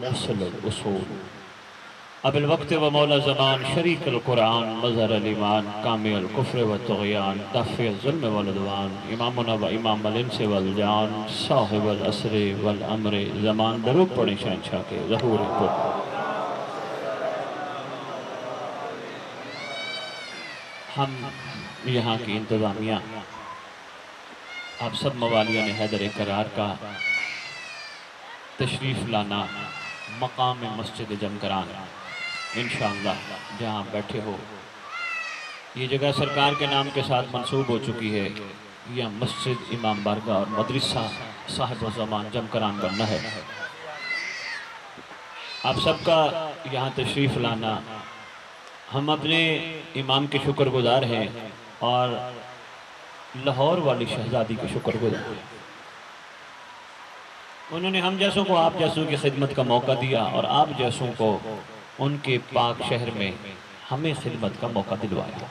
موصل الاصول ابو الوقت و مولا زمان شریک القرآن مظہر الایمان کامی الکفر و طغیان دافع الظلم والعدوان امامنا و امام الانس والجان صاحب العصر والامر زمان درود پڑھیں شہنشاہ کے ظہور پر۔ ہم یہاں کی انتظامیہ آپ سب موالیان حیدر قرار کا تشریف لانا مقام مسجد جمکران انشاءاللہ جہاں بیٹھے ہو، یہ جگہ سرکار کے نام کے ساتھ منسوب ہو چکی ہے، یہ مسجد امام بارگاہ اور مدرسہ صاحب الزمان جمکران بننا ہے۔ آپ سب کا یہاں تشریف لانا، ہم اپنے امام کے شکر گزار ہیں اور لاہور والی شہزادی کے شکر گزار ہیں۔ انہوں نے ہم جیسوں کو آپ جیسوں کی خدمت کا موقع دیا اور آپ جیسوں کو ان کے پاک شہر میں ہمیں خدمت کا موقع دلوایا۔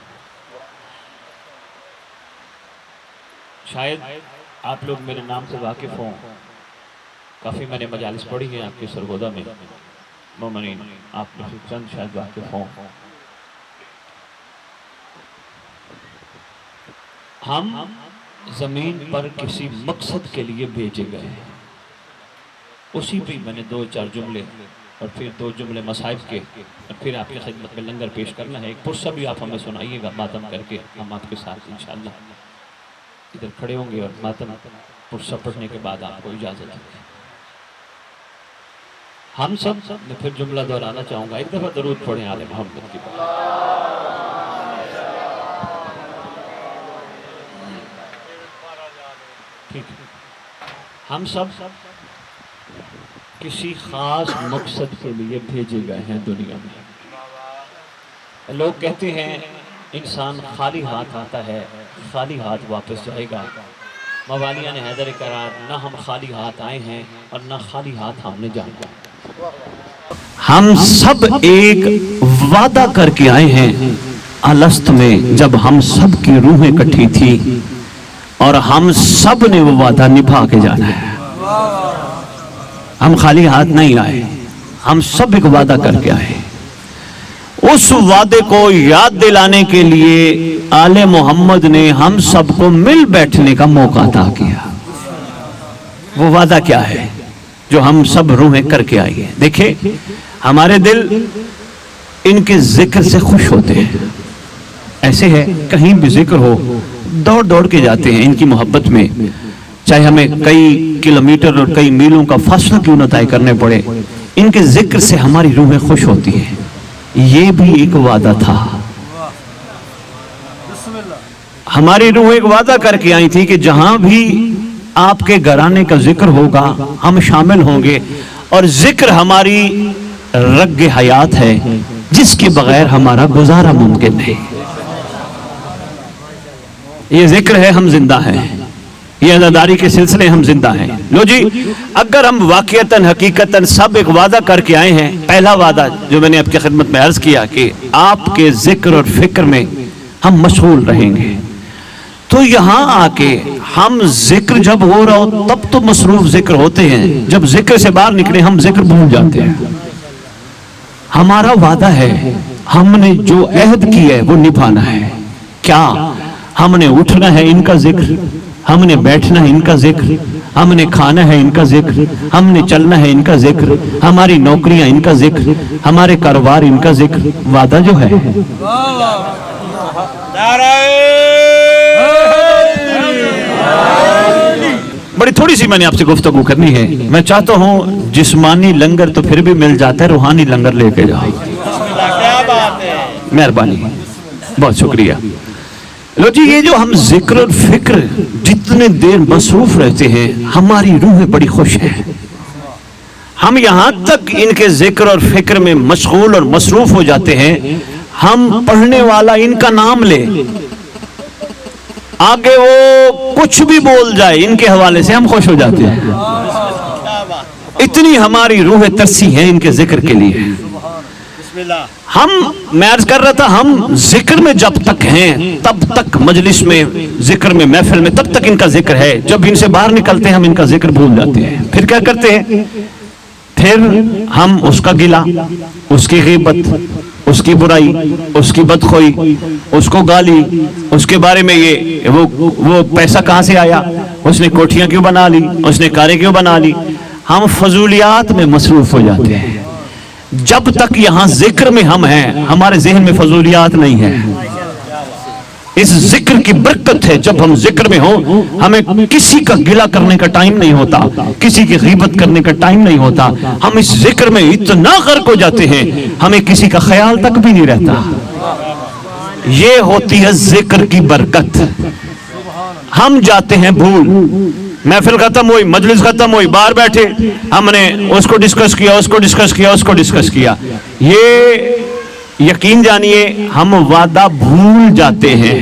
شاید آپ لوگ میرے نام سے واقف ہوں، کافی میں نے مجالس پڑھی ہیں آپ کے سرگودا میں، مومنین آپ لوگ چند شاید واقف ہوں۔ ہم زمین پر کسی مقصد کے لیے بھیجے گئے ہیں، اسی پہ میں نے دو چار جملے اور پھر دو جملے مصائب کے اور پھر آپ کی خدمت میں لنگر پیش کرنا ہے۔ ایک پرسہ بھی آپ ہمیں سنائیے گا ماتم کر کے، ہم آپ کے ساتھ انشاءاللہ ادھر کھڑے ہوں گے اور ماتم پرسہ پڑھنے کے بعد آپ کو اجازت ہے۔ ہم سب میں پھر جملہ دہرانا چاہوں گا، ایک دفعہ درود پڑھیں آل محمد کی بات۔ ٹھیک ہے، ہم سب کسی خاص مقصد کے لیے بھیجے گئے ہیں دنیا میں۔ لوگ کہتے ہیں انسان خالی ہاتھ آتا ہے خالی ہاتھ واپس جائے گا۔ موالیان حیدر قرار، نہ ہم خالی ہاتھ آئے ہیں اور نہ خالی ہاتھ ہم نے جانا۔ ہم سب ایک وعدہ کر کے آئے ہیں الست میں، جب ہم سب کی روحیں اکٹھی تھی اور ہم سب نے وہ وعدہ نبھا کے جانا ہے۔ ہم خالی ہاتھ نہیں آئے، ہم سب ایک وعدہ کر کے آئے۔ اس وعدے کو یاد دلانے کے لیے آل محمد نے ہم سب کو مل بیٹھنے کا موقع عطا کیا۔ وہ وعدہ کیا ہے جو ہم سب روحیں کر کے آئیے؟ دیکھیں، ہمارے دل ان کے ذکر سے خوش ہوتے ہیں۔ ایسے ہے کہیں بھی ذکر ہو دوڑ دوڑ کے جاتے ہیں ان کی محبت میں، چاہے ہمیں کئی کلومیٹر اور کئی میلوں کا فاصلہ کیوں نہ طے کرنے پڑے، ان کے ذکر سے ہماری روحیں خوش ہوتی ہیں۔ یہ بھی ایک وعدہ تھا، ہماری روح ایک وعدہ کر کے آئی تھی کہ جہاں بھی آپ کے گھرانے کا ذکر ہوگا ہم شامل ہوں گے، اور ذکر ہماری رگ حیات ہے جس کے بغیر ہمارا گزارا ممکن نہیں۔ یہ ذکر ہے، ہم زندہ ہیں، یہ عزاداری کے سلسلے ہم زندہ ہیں۔ لو جی، اگر ہم واقعتاً حقیقتاً سب ایک وعدہ کر کے آئے ہیں، پہلا وعدہ جو میں نے آپ کی خدمت میں عرض کیا کہ آپ کے ذکر اور فکر میں ہم مشغول رہیں گے، تو یہاں آ کے ہم ذکر جب ہو رہا ہو تب تو مصروف ذکر ہوتے ہیں، جب ذکر سے باہر نکلے ہم ذکر بھول جاتے ہیں۔ ہمارا وعدہ ہے، ہم نے جو عہد کیا ہے وہ نبھانا ہے۔ کیا ہم نے اٹھنا ہے ان کا ذکر، ہم نے بیٹھنا ہے ان کا ذکر، ہم نے کھانا ہے ان کا ذکر، ہم نے چلنا ہے ان کا ذکر، ہماری نوکریاں ان کا ذکر، ہمارے کاروبار ان کا ذکر۔ وعدہ جو ہے بڑی تھوڑی سی میں نے آپ سے گفتگو کرنی ہے۔ میں چاہتا ہوں جسمانی لنگر تو پھر بھی مل جاتا ہے، روحانی لنگر لے کے جاؤ۔ مہربانی، بہت شکریہ۔ لو جی، یہ جو ہم ذکر اور فکر جتنے دیر مصروف رہتے ہیں ہماری روحیں بڑی خوش ہیں۔ ہم یہاں تک ان کے ذکر اور فکر میں مشغول اور مصروف ہو جاتے ہیں، ہم پڑھنے والا ان کا نام لے، آگے وہ کچھ بھی بول جائے ان کے حوالے سے ہم خوش ہو جاتے ہیں۔ اتنی ہماری روحیں ترسی ہیں ان کے ذکر کے لیے۔ میں عرض کر رہا تھا، ہم ذکر میں جب تک ہیں تب تک مجلس میں، ذکر میں، محفل میں، تب تک ان کا ذکر ہے۔ جب ان سے باہر نکلتے ہیں ہم ان کا ذکر بھول جاتے ہیں۔ پھر کیا کرتے ہیں؟ پھر ہم اس کا گلا، اس کی غیبت، اس کی برائی، اس کی بدخوئی، اس کو گالی، اس کے بارے میں یہ وہ پیسہ کہاں سے آیا، اس نے کوٹھیاں کیوں بنا لی، اس نے کاریں کیوں بنا لی، ہم فضولیات میں مصروف ہو جاتے ہیں۔ جب تک یہاں ذکر میں ہم ہیں، ہمارے ذہن میں فضولیات نہیں ہے۔ اس ذکر کی برکت ہے، جب ہم ذکر میں ہوں ہمیں کسی کا گلہ کرنے کا ٹائم نہیں ہوتا، کسی کی غیبت کرنے کا ٹائم نہیں ہوتا، ہم اس ذکر میں اتنا غرق ہو جاتے ہیں ہمیں کسی کا خیال تک بھی نہیں رہتا۔ یہ ہوتی ہے ذکر کی برکت۔ ہم جاتے ہیں بھول، محفل ختم ہوئی، مجلس ختم ہوئی، باہر بیٹھے ہم نے اس کو ڈسکس کیا، اس کو ڈسکس کیا، اس کو ڈسکس کیا، یہ یقین جانیے ہم وعدہ بھول جاتے ہیں۔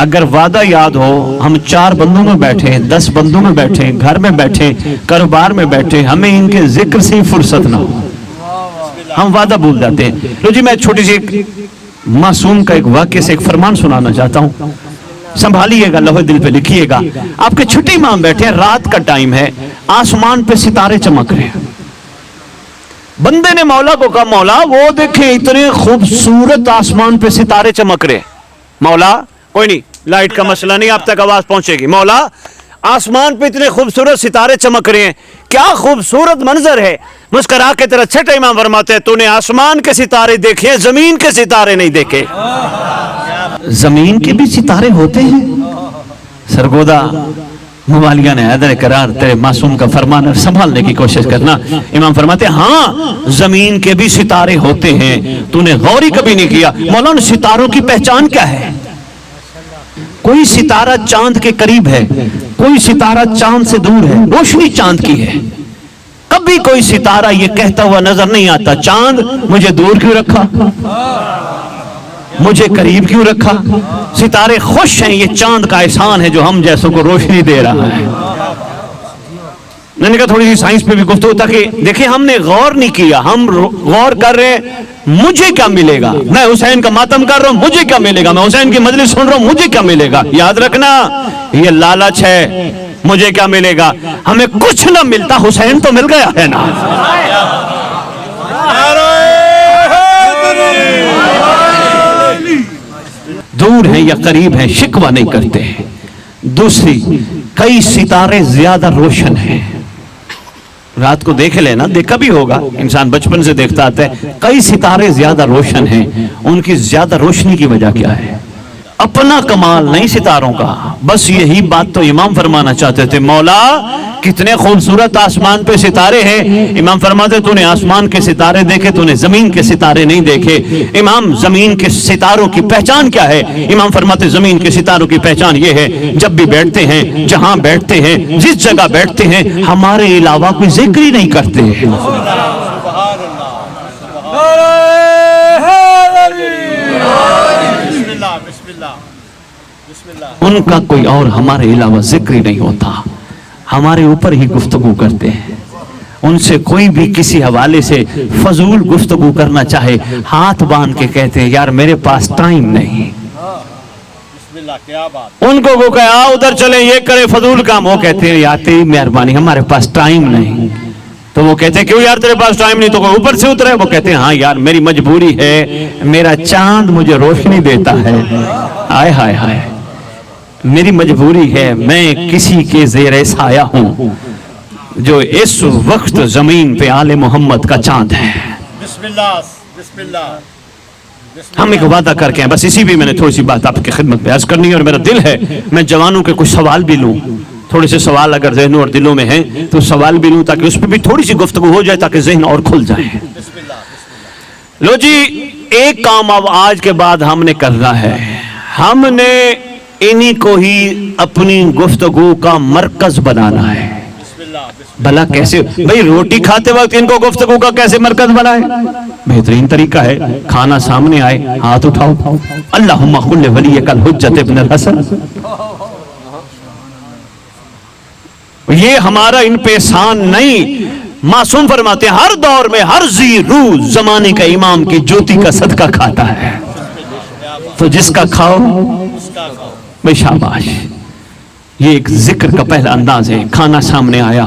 اگر وعدہ یاد ہو، ہم 4 بندوں میں بیٹھے، 10 بندوں میں بیٹھے، گھر میں بیٹھے، کاروبار میں بیٹھے، ہمیں ان کے ذکر سے ہی فرصت نہ ہو، ہم وعدہ بھول جاتے ہیں۔ لو جی، میں چھوٹی سی ایک معصوم کا ایک واقعے سے ایک فرمان سنانا چاہتا ہوں، سنبھالیے گا، لوہے دل پہ لکھیے گا۔ آپ کے چھٹی امام بیٹھے ہیں، رات کا ٹائم ہے، آسمان پہ ستارے چمک رہے ہیں۔ بندے نے مولا کو کہا، مولا وہ دیکھیں اتنے خوبصورت آسمان پہ ستارے چمک رہے۔ مولا، کوئی نہیں، لائٹ کا مسئلہ نہیں، آپ تک آواز پہنچے گی۔ مولا، آسمان پہ اتنے خوبصورت ستارے چمک رہے ہیں، کیا خوبصورت منظر ہے۔ مسکرا کے تیرا چھٹا امام فرماتے ہیں، تو نے آسمان کے ستارے دیکھے، زمین کے ستارے نہیں دیکھے۔ زمین کے بھی ستارے ہوتے ہیں۔ سرگودا موالیہ نے حیدر قرار تیرے معصوم کا فرمان سنبھالنے کی کوشش کرنا۔ امام فرماتے ہیں، ہاں زمین کے بھی ستارے ہوتے ہیں، تو نے غور ہی کبھی نہیں کیا۔ مولانا ستاروں کی پہچان کیا ہے؟ کوئی ستارہ چاند کے قریب ہے، کوئی ستارہ چاند سے دور ہے، روشنی چاند کی ہے۔ کبھی کوئی ستارہ یہ کہتا ہوا نظر نہیں آتا، چاند مجھے دور کیوں رکھا، مجھے قریب کیوں رکھا۔ ستارے خوش ہیں، یہ چاند کا احسان ہے جو ہم جیسوں کو روشنی دے رہا ہے۔ میں نے کہا تھوڑی سی سائنس پہ بھی گفتگو، تاکہ دیکھیں ہم نے غور نہیں کیا، ہم غور کر رہے ہیں مجھے کیا ملے گا، میں حسین کا ماتم کر رہا ہوں مجھے کیا ملے گا، میں حسین کی مجلس سن رہا ہوں مجھے کیا ملے گا۔ یاد رکھنا یہ لالچ ہے، مجھے کیا ملے گا، ہمیں کچھ نہ ملتا، حسین تو مل گیا ہے نا۔ دور ہیں یا قریب ہیں شکوہ نہیں کرتے ہیں۔ دوسری، کئی ستارے زیادہ روشن ہیں۔ رات کو دیکھ لینا، دیکھا بھی ہوگا، انسان بچپن سے دیکھتا آتا ہے، کئی ستارے زیادہ روشن ہیں۔ ان کی زیادہ روشنی کی وجہ کیا ہے؟ اپنا کمال نہیں ستاروں کا، بس یہی بات تو امام فرمانا چاہتے تھے، مولا کتنے خوبصورت آسمان پہ ستارے ہیں۔ امام فرماتے تو نے آسمان کے ستارے دیکھے، تو نے زمین کے ستارے نہیں دیکھے۔ امام زمین کے ستاروں کی پہچان کیا ہے؟ امام فرماتے زمین کے ستاروں کی پہچان یہ ہے، جب بھی بیٹھتے ہیں، جہاں بیٹھتے ہیں، جس جگہ بیٹھتے ہیں، ہمارے علاوہ کوئی ذکر ہی نہیں کرتے ہیں۔ ان کا کوئی اور ہمارے علاوہ ذکر ہی نہیں ہوتا، ہمارے اوپر ہی گفتگو کرتے ہیں۔ ان سے کوئی بھی کسی حوالے سے فضول گفتگو کرنا چاہے، ہاتھ باندھ کے کہتے ہیں یار میرے پاس ٹائم نہیں۔ ان کو وہ کہے آ ادھر چلیں، یہ کرے فضول کام، وہ کہتے ہیں یا تیری مہربانی ہمارے پاس ٹائم نہیں۔ تو وہ کہتے ہیں کیوں یار تیرے پاس ٹائم نہیں؟ تو کوئی اوپر سے اترے، وہ کہتے ہیں ہاں یار میری مجبوری ہے، میرا چاند مجھے روشنی دیتا ہے، آئے ہائے ہائے میری مجبوری ہے، میں کسی کے زیر سایہ ہوں جو اس وقت زمین پہ آل محمد کا چاند ہے۔ بسم اللہ بسم اللہ۔ ہم ایک وعدہ کر کے ہیں، بس اسی بھی میں نے تھوڑی سی بات آپ کی خدمت میں عرض کرنی ہے، اور میرا دل ہے میں جوانوں کے کچھ سوال بھی لوں، تھوڑے سے سوال اگر ذہنوں اور دلوں میں ہیں تو سوال بھی لوں تاکہ اس پہ بھی تھوڑی سی گفتگو ہو جائے، تاکہ ذہن اور کھل جائے۔ لو جی، ایک کام اب آج کے بعد ہم نے کرنا ہے، ہم نے انہی کو ہی اپنی گفتگو کا مرکز بنانا ہے۔ بھلا کیسے؟ بھئی روٹی کھاتے وقت ان کو گفتگو کا کیسے مرکز بنائے؟ بہترین طریقہ ہے کھانا سامنے آئے ہاتھ اٹھاؤ، اللہم خل ولیک الحجت ابن الحسن۔ یہ ہمارا ان پہ احسان نہیں، معصوم فرماتے ہیں ہر دور میں ہر ذی روح زمانے کا امام کی جوتی کا صدقہ کھاتا ہے، تو جس کا کھاؤ بے شاباش۔ یہ ایک ذکر کا پہلا انداز ہے، کھانا سامنے آیا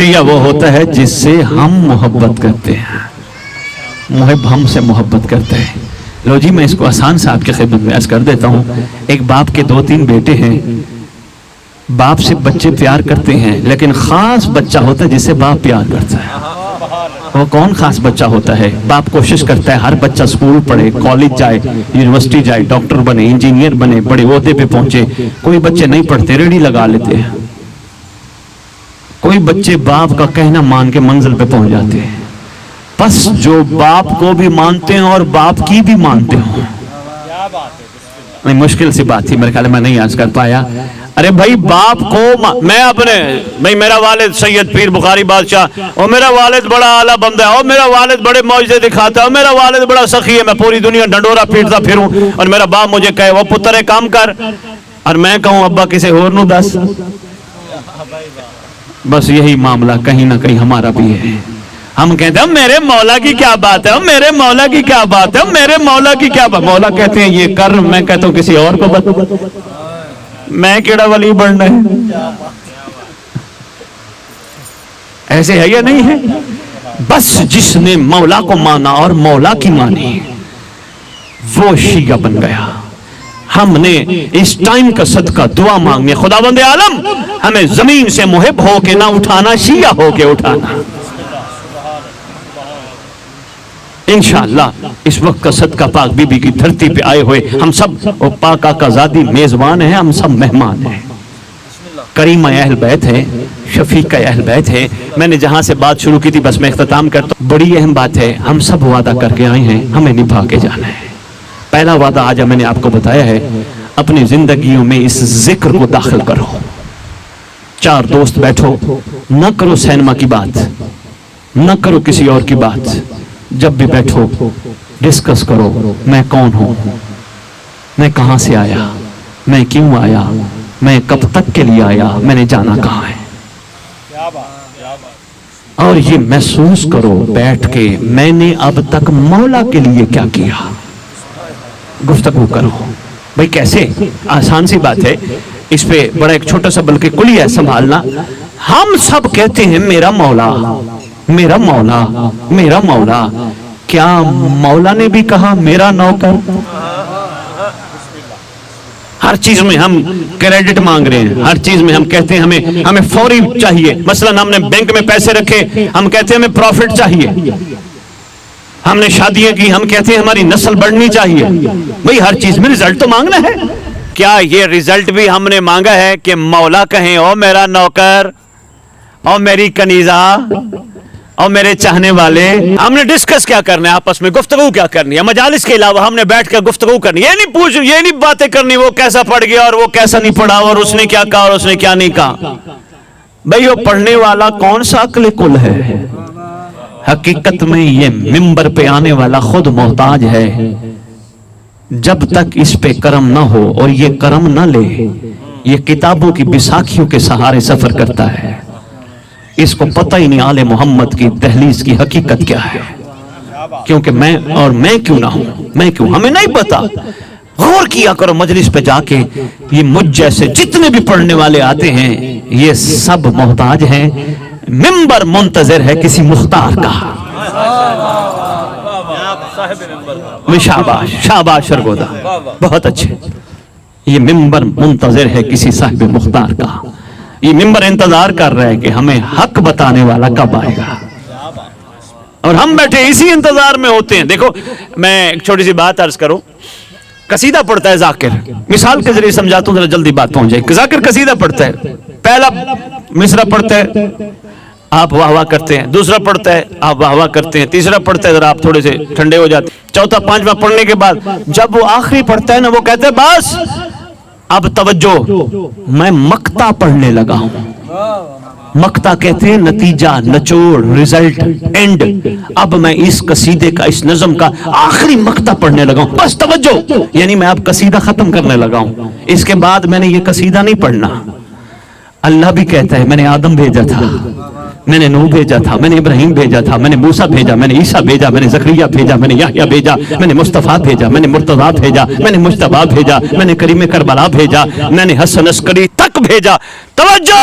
شیعہ وہ ہوتا ہے جس سے ہم محبت کرتے ہیں، محب ہم سے محبت کرتے ہیں۔ لو جی میں اس کو آسان سے آپ کی خدمت میں عرض کر دیتا ہوں۔ ایک باپ کے 2-3 بیٹے ہیں، باپ سے بچے پیار کرتے ہیں، لیکن خاص بچہ ہوتا ہے جس سے باپ پیار کرتا ہے۔ وہ کون خاص بچہ ہوتا ہے؟ باپ کوشش کرتا ہے ہر بچہ سکول پڑھے، کالج جائے، یونیورسٹی جائے، ڈاکٹر بنے، انجینئر بنے، بڑے عہدے پہ پہنچے۔ کوئی بچے نہیں پڑھتے، ریڑھی لگا لیتے ہیں۔ کوئی بچے باپ کا کہنا مان کے منزل پہ پہنچ جاتے ہیں۔ بس جو باپ کو بھی مانتے ہیں اور باپ کی بھی مانتے ہوں، نہیں مشکل سی بات تھی، میرے خیال میں نہیں آج کر پایا۔ ارے بھائی باپ کو میں اپنے بھائی میرا والد سید پیر بخاری بادشاہ، اور میرا والد بڑا اعلیٰ بندہ ہے، اور میرا والد بڑے معجزے دکھاتا ہے، اور میرا والد بڑا سخی ہے، میں پوری دنیا ڈنڈورا پیٹتا پھروں، اور میرا باپ مجھے کہے وہ پتر ہے کام کر، اور میں کہوں ابا کسی اور نو دس۔ بس یہی معاملہ کہیں نہ کہیں ہمارا بھی ہے۔ ہم کہتے ہیں میرے مولا کی کیا بات ہے، میرے مولا کی کیا بات ہے، میرے مولا کی کیا بات۔ مولا کہتے ہیں یہ کر، میں کہتا ہوں کسی اور کو بتا، میں کیڑا ولی بننا ہے؟ ایسے ہے یا نہیں ہے؟ بس جس نے مولا کو مانا اور مولا کی مانی وہ شیعہ بن گیا۔ ہم نے اس ٹائم کا صدقہ دعا مانگنے، خداوند عالم ہمیں زمین سے محب ہو کے نہ اٹھانا، شیعہ ہو کے اٹھانا انشاءاللہ۔ اس وقت کا صدقہ پاک بی بی کی دھرتی پہ آئے ہوئے ہم سب پاک آقا زادی میزبان ہیں، ہم سب مہمان ہیں۔ کریمہ اہل بیت ہے، شفیقہ اہل بیت ہے۔ میں نے جہاں سے بات شروع کی تھی بس میں اختتام کرتا ہوں۔ بڑی اہم بات ہے، ہم سب وعدہ کر کے آئے ہیں، ہمیں نبھا کے جانا ہے۔ پہلا وعدہ آج میں نے آپ کو بتایا ہے، اپنی زندگیوں میں اس ذکر کو داخل کرو۔ 4 دوست بیٹھو، نہ کرو سینما کی بات، نہ کرو کسی اور کی بات، جب بھی بیٹھو ڈسکس کرو، میں کون ہوں، میں کہاں سے آیا، میں کیوں آیا، میں کب تک کے لیے آیا، میں نے جانا کہاں ہے۔ اور یہ محسوس کرو بیٹھ کے میں نے اب تک مولا کے لیے کیا کیا۔ گفتگو کرو بھئی کیسے؟ آسان سی بات ہے، اس پہ بڑا ایک چھوٹا سا بلکہ کلی ہے سنبھالنا۔ ہم سب کہتے ہیں میرا مولا، میرا مولا، میرا مولا۔ کیا مولا نے بھی کہا میرا نوکر؟ ہر چیز میں ہم کریڈٹ مانگ رہے ہیں، ہر چیز میں ہم کہتے ہیں ہمیں فوری چاہیے۔ مثلا ہم نے بینک میں پیسے رکھے، ہم کہتے ہیں ہمیں پروفٹ چاہیے۔ ہم نے شادیاں کی، ہم کہتے ہیں ہماری نسل بڑھنی چاہیے۔ بھئی ہر چیز میں رزلٹ تو مانگنا ہے۔ کیا یہ رزلٹ بھی ہم نے مانگا ہے کہ مولا کہیں او میرا نوکر، او میری کنیزہ، اور میرے چاہنے والے؟ ہم نے ڈسکس کیا کرنا ہے، آپس میں گفتگو کیا کرنی ہے، مجالس کے علاوہ ہم نے بیٹھ کر گفتگو کرنی ہے۔ یہ نہیں باتیں کرنی وہ کیسا پڑھ گیا اور وہ کیسا نہیں پڑھا اور اس نے کیا کہا اور اس نے کیا نہیں کہا۔ بھئی وہ پڑھنے والا کون سا عقل کل ہے؟ حقیقت میں یہ منبر پہ آنے والا خود محتاج ہے۔ جب تک اس پہ کرم نہ ہو اور یہ کرم نہ لے، یہ کتابوں کی بساکھیوں کے سہارے سفر کرتا ہے۔ اس کو پتہ ہی نہیں آل محمد کی دہلیز کی حقیقت کیا ہے، کیونکہ میں کیوں نہ ہوں، میں کیوں، ہمیں نہیں پتا۔ غور کیا کرو مجلس پہ جا کے، یہ مجھ جیسے جتنے بھی پڑھنے والے آتے ہیں یہ سب محتاج ہیں، منبر منتظر ہے کسی مختار کا۔ شاباش شاباش شرگودا، بہت اچھے۔ یہ منبر منتظر ہے کسی صاحب مختار کا، یہ منبر انتظار کر رہا ہے کہ ہمیں حق بتانے والا کب آئے گا، اور ہم بیٹھے اسی انتظار میں ہوتے ہیں۔ دیکھو میں ایک چھوٹی سی بات عرض کروں، قصیدہ پڑھتا ہے ذاکر، مثال کے ذریعے سمجھاتا ہوں ذرا جلدی بات پہنچ جائے۔ ذاکر قصیدہ پڑھتا ہے، پہلا مصرع پڑھتا ہے آپ واہ واہ کرتے ہیں، دوسرا پڑھتا ہے آپ واہ واہ کرتے ہیں، تیسرا پڑھتا ہے ذرا آپ تھوڑے سے ٹھنڈے ہو جاتے ہیں، چوتھا پانچواں پڑھنے کے بعد جب وہ آخری پڑھتا ہے نا وہ کہتا ہے بس اب توجہ، میں مقطع پڑھنے لگا ہوں۔ مقطع کہتے ہیں نتیجہ، نچوڑ، ریزلٹ، اینڈ۔ اب میں اس قصیدے کا، اس نظم کا آخری مقطع پڑھنے لگا ہوں، بس توجہ، یعنی میں اب قصیدہ ختم کرنے لگا ہوں، اس کے بعد میں نے یہ قصیدہ نہیں پڑھنا۔ اللہ بھی کہتا ہے میں نے آدم بھیجا تھا، میں نے نوح بھیجا تھا، میں نے ابراہیم بھیجا تھا، میں نے موسیٰ بھیجا، میں نے عیسیٰ بھیجا، میں نے زکریا بھیجا، میں نے یحییٰ بھیجا، میں نے مصطفیٰ بھیجا، میں نے مرتضیٰ بھیجا، میں نے مجتبیٰ بھیجا، میں نے کریم کربلا بھیجا، میں نے حسن عسکری تک بھیجا۔ توجہ،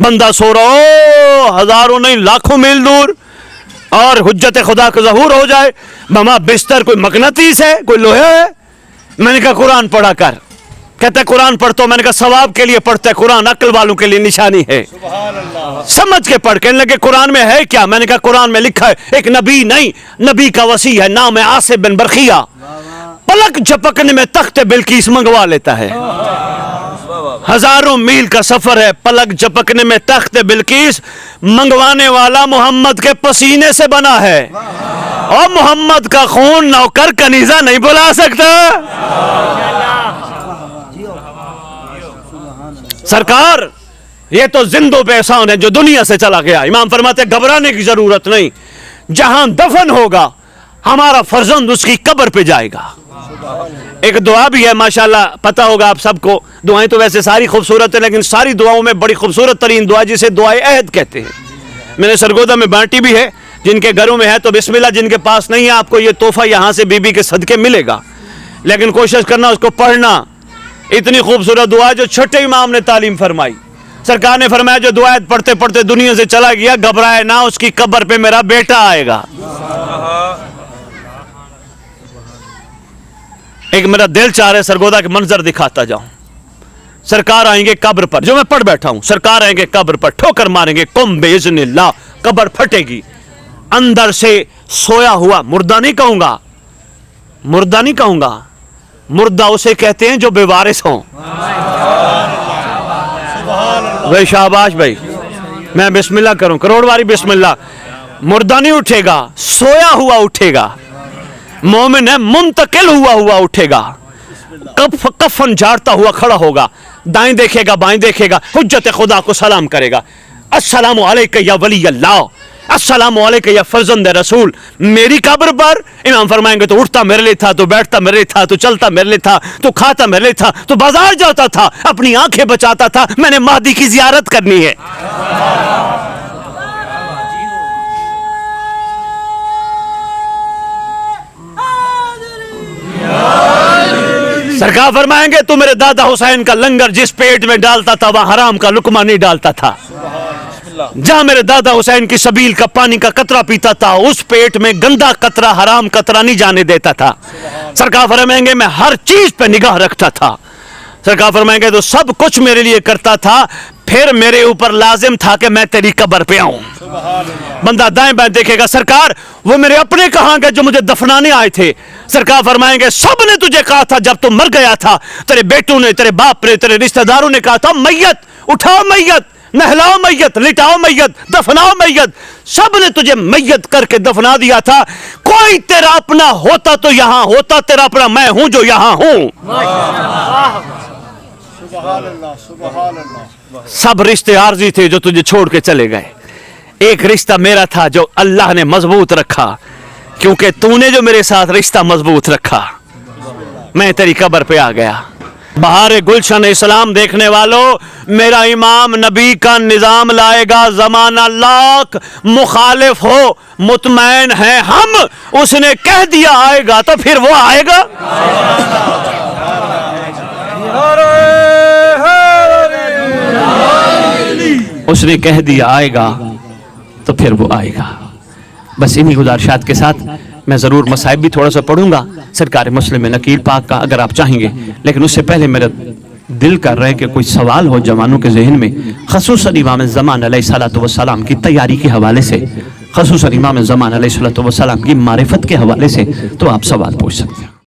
بندہ سو رہا ہو ہزاروں نہیں لاکھوں میل دور اور حجت خدا کا ظہور ہو جائے، ماما بستر کوئی مقناطیس ہے، کوئی لوہا ہے؟ میں نے کہا قرآن پڑھا کر، کہتا ہے قرآن پڑھتا ہوں۔ میں نے کہا ثواب کے لیے پڑھتا ہے قرآن، عقل والوں کے لیے نشانی ہے، سمجھ کے پڑھ۔ کہنے لگے قرآن میں ہے کیا؟ میں نے کہا قرآن میں لکھا ہے ایک نبی نہیں، نبی کا وصی ہے، نام ہے عاصم بن برقیہ، پلک جھپکنے میں تخت بلقیس منگوا لیتا ہے۔ ہزاروں میل کا سفر ہے، پلک جھپکنے میں تخت بلقیس منگوانے والا محمد کے پسینے سے بنا ہے، اور محمد کا خون نوکر کنیزہ نہیں بلا سکتا۔ سرکار یہ تو زندوں پہ احسان ہے جو دنیا سے چلا گیا۔ امام فرماتے ہیں گھبرانے کی ضرورت نہیں، جہاں دفن ہوگا ہمارا فرزند اس کی قبر پہ جائے گا۔ ایک دعا بھی ہے ماشاءاللہ، پتہ ہوگا آپ سب کو، دعائیں تو ویسے ساری خوبصورت ہیں لیکن ساری دعاؤں میں بڑی خوبصورت ترین دعا جسے دعائے عہد کہتے ہیں، میں نے سرگودا میں بانٹی بھی ہے، جن کے گھروں میں ہے تو بسم اللہ، جن کے پاس نہیں ہے آپ کو یہ تحفہ یہاں سے بی بی کے صدقے ملے گا، لیکن کوشش کرنا اس کو پڑھنا۔ اتنی خوبصورت دعا جو چھٹے امام نے تعلیم فرمائی، سرکار نے فرمایا جو دعا پڑھتے پڑھتے دنیا سے چلا گیا گھبرائے نہ، اس کی قبر پہ میرا بیٹا آئے گا۔ ایک میرا دل چاہ رہا ہے سرگودا کے منظر دکھاتا جاؤں، سرکار آئیں گے قبر پر، جو میں پڑھ بیٹھا ہوں، سرکار آئیں گے قبر پر، ٹھوکر ماریں گے، قم باذن اللہ، قبر پھٹے گی، اندر سے سویا ہوا، مردہ نہیں کہوں گا، مردہ نہیں کہوں گا، مردہ اسے کہتے ہیں جو بے وارث ہوں۔ بھائی شاباش بھائی، میں بسم اللہ کروں، کروڑ واری بسم اللہ۔ مردہ نہیں اٹھے گا، سویا ہوا اٹھے گا، مومن ہے منتقل ہوا اٹھے گا، کفن جھاڑتا ہوا کھڑا ہوگا، دائیں دیکھے گا بائیں دیکھے گا، حجت خدا کو سلام کرے گا، السلام علیکہ یا ولی اللہ، السلام علیکہ یا فرزند رسول۔ میری قبر پر امام فرمائیں گے تو اٹھتا میرے لیے تھا، تو بیٹھتا میرے لیے تھا، تو چلتا میرے لیے تھا، تو کھاتا میرے لیے تھا، تو بازار جاتا تھا، اپنی آنکھیں بچاتا تھا، میں نے مہدی کی زیارت کرنی ہے۔ سرکار فرمائیں گے تو میرے دادا حسین کا لنگر جس پیٹ میں ڈالتا تھا وہاں حرام کا لقمہ نہیں ڈالتا تھا، جہاں میرے دادا حسین کی سبیل کا پانی کا قطرہ پیتا تھا اس پیٹ میں گندا قطرہ حرام قطرہ نہیں جانے دیتا تھا۔ سرکار فرمائیں گے میں ہر چیز پہ نگاہ رکھتا تھا، سرکار فرمائیں گے تو سب کچھ میرے لیے کرتا تھا، پھر میرے اوپر لازم تھا کہ میں تیری قبر پہ آؤں۔ بندہ دائیں بائیں دیکھے گا، سرکار وہ میرے اپنے کہاں گے جو مجھے دفنانے آئے تھے؟ سرکار فرمائیں گے سب نے تجھے کہا تھا جب تم مر گیا تھا، تیرے بیٹوں نے، تیرے باپ نے، تیرے رشتہ داروں نے کہا تھا میت اٹھاؤ، میت نہلاؤ، میت لٹاؤ، میت دفناؤ، میت، سب نے تجھے میت کر کے دفنا دیا تھا۔ کوئی تیرا اپنا ہوتا تو یہاں ہوتا، تیرا اپنا میں ہوں جو یہاں ہوں۔ سبحان اللہ، سبحان اللہ۔ سب رشتے عارضی تھے جو تجھے چھوڑ کے چلے گئے، ایک رشتہ میرا تھا جو اللہ نے مضبوط رکھا، کیونکہ تو نے جو میرے ساتھ رشتہ مضبوط رکھا میں تیری قبر پہ آ گیا۔ بہار گلشن اسلام دیکھنے والوں، میرا امام نبی کا نظام لائے گا، زمانہ لاکھ مخالف ہو مطمئن ہیں ہم، اس نے کہہ دیا آئے گا تو پھر وہ آئے گا۔ اس نے کہہ دیا آئے گا تو پھر وہ آئے گا۔ بس انہی گزارشات کے ساتھ میں ضرور مصائب بھی تھوڑا سا پڑھوں گا سرکار مسلم نقیل پاک کا اگر آپ چاہیں گے، لیکن اس سے پہلے میرا دل کر رہا ہے کہ کوئی سوال ہو جوانوں کے ذہن میں، خصوصاً امام زمان علیہ السلام کی تیاری کے حوالے سے، خصوصاً امام زمان علیہ السلام کی معرفت کے حوالے سے، تو آپ سوال پوچھ سکتے ہیں۔